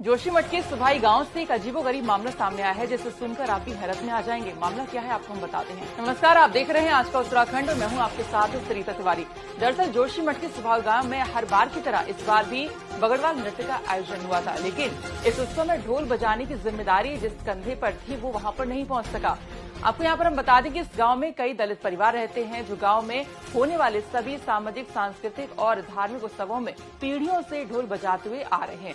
जोशीमठ के सुभाई गांव से एक अजीबोगरीब मामला सामने आया है, जिसे सुनकर आप भी हैरत में आ जाएंगे। मामला क्या है आपको हम बताते हैं। नमस्कार, आप देख रहे हैं आज का उत्तराखंड और मैं हूं आपके साथ सरिता तिवारी। दरअसल जोशीमठ के सुभाई गांव में हर बार की तरह इस बार भी बगड़वाल नृत्य का आयोजन हुआ था, लेकिन इस उत्सव में ढोल बजाने की जिम्मेदारी जिस कंधे पर थी वो वहां पर नहीं पहुंच सका। आपको यहाँ पर हम बता दें कि इस गांव में कई दलित परिवार रहते हैं, जो गांव में होने वाले सभी सामाजिक, सांस्कृतिक और धार्मिक उत्सवों में पीढ़ियों से ढोल बजाते हुए आ रहे हैं।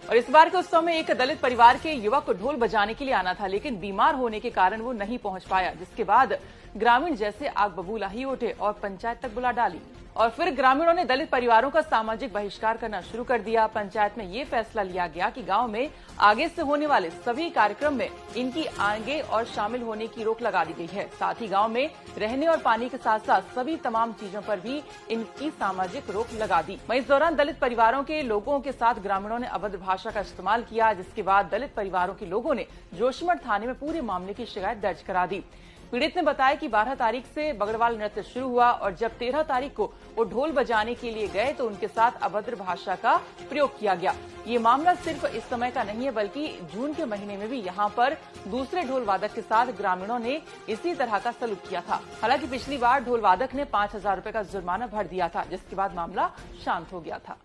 और इस बार के उत्सव में एक दलित परिवार के युवक को ढोल बजाने के लिए आना था, लेकिन बीमार होने के कारण वो नहीं पहुंच पाया, जिसके बाद ग्रामीण जैसे आग बबूला ही उठे और पंचायत तक बुला डाली। और फिर ग्रामीणों ने दलित परिवारों का सामाजिक बहिष्कार करना शुरू कर दिया। पंचायत में ये फैसला लिया गया कि गांव में आगे से होने वाले सभी कार्यक्रम में इनकी आगे और शामिल होने की रोक लगा दी गई है। साथ ही गांव में रहने और पानी के साथ साथ सभी तमाम चीजों पर भी इनकी सामाजिक रोक लगा दी। वहीं इस दौरान दलित परिवारों के लोगों के साथ ग्रामीणों ने अभद्र भाषा का इस्तेमाल किया, जिसके बाद दलित परिवारों के लोगों ने जोशीमठ थाने में पूरे मामले की शिकायत दर्ज करा दी। पीड़ित ने बताया कि 12 तारीख से बगड़वाल नृत्य शुरू हुआ और जब 13 तारीख को वो ढोल बजाने के लिए गए तो उनके साथ अभद्र भाषा का प्रयोग किया गया। ये मामला सिर्फ इस समय का नहीं है, बल्कि जून के महीने में भी यहाँ पर दूसरे ढोल वादक के साथ ग्रामीणों ने इसी तरह का सलूक किया था। हालांकि पिछली बार ढोल वादक ने 5000 रुपए का जुर्माना भर दिया था, जिसके बाद मामला शांत हो गया था।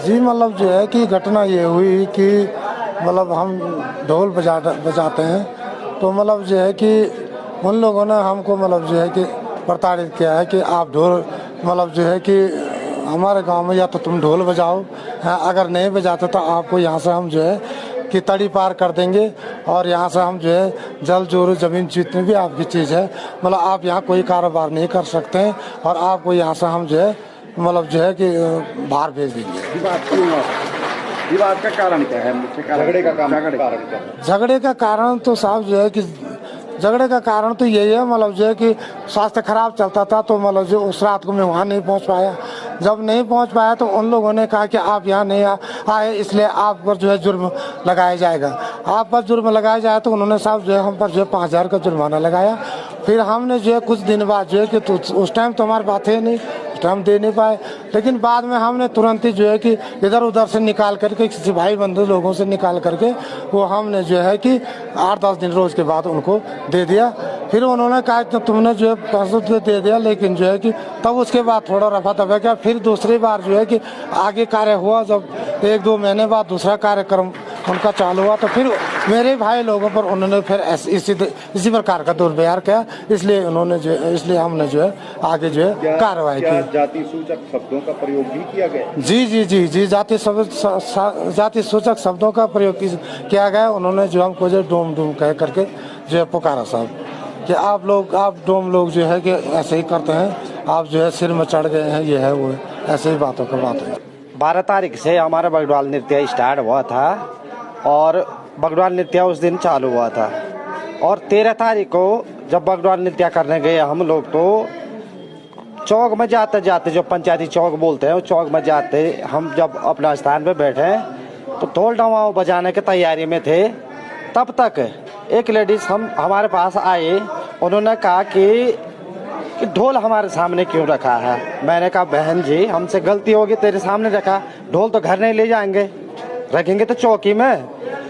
जी, मतलब जो है कि घटना ये हुई कि मतलब हम ढोल बजाते हैं, तो मतलब जो है कि उन लोगों ने हमको मतलब जो है कि प्रताड़ित किया है कि आप ढोल मतलब जो है कि हमारे गांव में या तो तुम ढोल बजाओ, अगर नहीं बजाते तो आपको यहाँ से हम जो है कि तड़ी पार कर देंगे और यहाँ से हम जो है जल जोर जमीन जितनी भी आपकी चीज़ है मतलब आप यहाँ कोई कारोबार नहीं कर सकते हैं और आपको यहाँ से हम जो है मतलब जो है कि बाहर भेज देंगे। विवाद का कारण क्या है? झगड़े का कारण क्या है? झगड़े का कारण तो साहब जो है कि झगड़े का कारण तो यही है मतलब जो है कि स्वास्थ्य खराब चलता था, तो मतलब जो उस रात को मैं वहाँ नहीं पहुँच पाया। जब नहीं पहुँच पाया तो उन लोगों ने कहा कि आप यहाँ नहीं आए, इसलिए आप पर जो है जुर्म लगाया जाएगा। आप पर जुर्म लगाया जाए तो उन्होंने साहब जो है हम पर जो है 5000 का जुर्माना लगाया। फिर हमने जो है कुछ दिन बाद जो है कि तो उस टाइम तो हमारे बात है नहीं, हम दे नहीं पाए, लेकिन बाद में हमने तुरंत ही जो है कि इधर उधर से निकाल करके किसी भाई बंधु लोगों से निकाल करके वो हमने जो है कि 8-10 दिन रोज के बाद उनको दे दिया। फिर उन्होंने कहा कि तुमने जो है 500 दे दिया, लेकिन जो है कि तब उसके बाद थोड़ा रफा दफा किया। फिर दूसरी बार जो है कि आगे कार्य हुआ, जब 1-2 महीने बाद दूसरा कार्यक्रम उनका चालू हुआ तो फिर मेरे भाई लोगों पर उन्होंने फिर इसी प्रकार का दुर्व्यवहार किया, इसलिए हमने जो है आगे जो है कार्रवाई की। जाति सूचक शब्दों का प्रयोग भी किया गया? जी, जाति सूचक शब्दों का प्रयोग किया गया। उन्होंने जो हमको जो डोम कह करके जो है पुकारा साहब कि आप डोम लोग जो है कि ऐसे ही करते हैं, आप जो है सिर में चढ़ गए हैं, ये है वो ऐसे ही बातों का बात है। 12 तारीख से हमारा बगड़वाल नृत्य स्टार्ट हुआ था और बगड़वाल नृत्य उस दिन चालू हुआ था और 13 तारीख को जब बगड़वाल नृत्य करने गए हम लोग तो चौक में जाते जाते, जो पंचायती चौक बोलते हैं, उस चौक में जाते हम जब अपना स्थान पे बैठे तो ढोल ढमाओ बजाने की तैयारी में थे। तब तक एक लेडीज हमारे पास आए, उन्होंने कहा कि ढोल हमारे सामने क्यों रखा है। मैंने कहा बहन जी हमसे गलती होगी, तेरे सामने रखा, ढोल तो घर नहीं ले जाएंगे, रखेंगे तो चौकी में।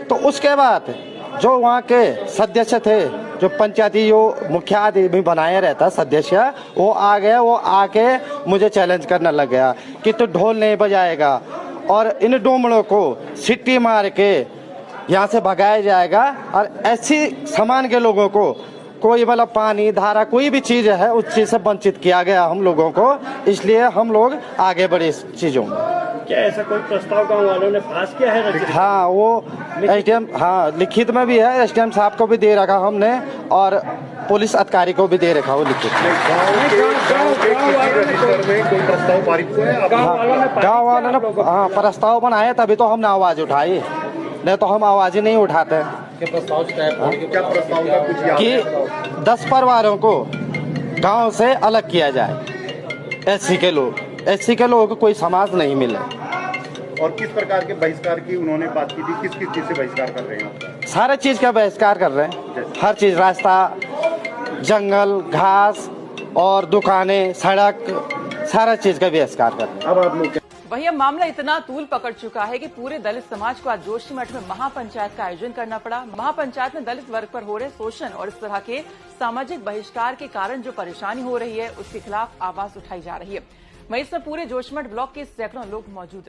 तो उसके बाद जो वहाँ के सदस्य थे, जो पंचायती जो मुखिया आदमी बनाया रहता सदस्य, वो आ गया, वो आके मुझे चैलेंज करने लग गया कि तू ढोल नहीं बजाएगा और इन डोमड़ों को सिट्टी मार के यहाँ से भगाया जाएगा और ऐसी समान के लोगों को कोई मतलब पानी धारा कोई भी चीज़ है उस चीज़ से वंचित किया गया हम लोगों को, इसलिए हम लोग आगे बढ़े इस चीज़ों में। क्या ऐसा कोई प्रस्ताव गांव वालों ने पास किया है? हाँ, वो एसडीएम, हाँ लिखित में भी है, एसडीएम साहब को भी दे रखा हमने और पुलिस अधिकारी को भी दे रखा वो लिखित। गाँव वालों ने हाँ प्रस्ताव बनाए, तभी तो हमने आवाज़ उठाई, नहीं तो हम आवाज़ ही नहीं उठाते। क्या प्रस्ताव का कुछ कि 10 परिवारों को गांव से अलग किया जाए। एससी के लोगों को कोई समाज नहीं मिले। और किस प्रकार के बहिष्कार की उन्होंने बात की थी? किस चीज से बहिष्कार कर रहे हैं? सारे चीज का बहिष्कार कर रहे हैं, हर चीज, रास्ता, जंगल, घास और दुकानें, सड़क, सारा चीज का बहिष्कार कर रहे हैं। अब आप लोग वहीं अब मामला इतना तूल पकड़ चुका है कि पूरे दलित समाज को आज जोशीमठ में महापंचायत का आयोजन करना पड़ा। महापंचायत में दलित वर्ग पर हो रहे शोषण और इस तरह के सामाजिक बहिष्कार के कारण जो परेशानी हो रही है उसके खिलाफ आवाज उठाई जा रही है। वहीं इसमें पूरे जोशीमठ ब्लॉक के सैकड़ों लोग मौजूद रहे।